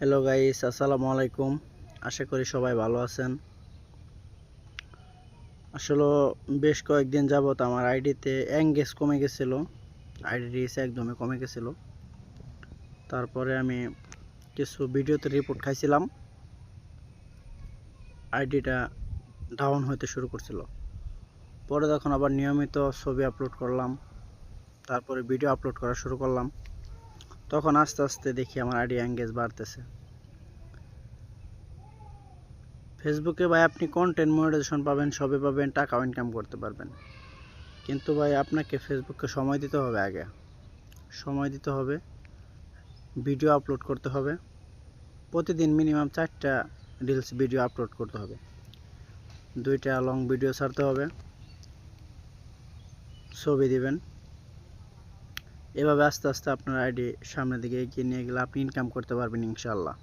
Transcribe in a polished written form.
Hello guys, আসসালামু আলাইকুম। আশা করি সবাই ভালো আছেন। আসলে বেশ কয়েকদিন যাবত আমার আইডিতে এঙ্গেজ কমে গেছিলো, আইডি রিচ একদমই কমে গেছিলো। তারপরে আমি কিছু ভিডিওতে রিপোর্ট খাইছিলাম, আইডিটা ডাউন হতে শুরু করছিল। পরে যখন আবার নিয়মিত ছবি আপলোড করলাম, তারপরে ভিডিও আপলোড করা শুরু করলাম, তখন আস্তে আস্তে দেখি আমার আইডি এঙ্গেজ বাড়তেছে। ফেসবুকে ভাই আপনি কন্টেন্ট মনিটাইজেশন পাবেন, সবই পাবেন, টাকাও ইনকাম করতে পারবেন। কিন্তু ভাই আপনাকে ফেসবুককে সময় দিতে হবে, আগে সময় দিতে হবে, ভিডিও আপলোড করতে হবে, প্রতিদিন মিনিমাম 4টা রিলস ভিডিও আপলোড করতে হবে, 2টা লং ভিডিও ছাড়তে হবে, ছবি দিবেন। এভাবে আস্তে আস্তে আপনার আইডি সামনের দিকে এগিয়ে নিয়ে গেলে আপনি ইনকাম করতে পারবেন ইনশাআল্লাহ।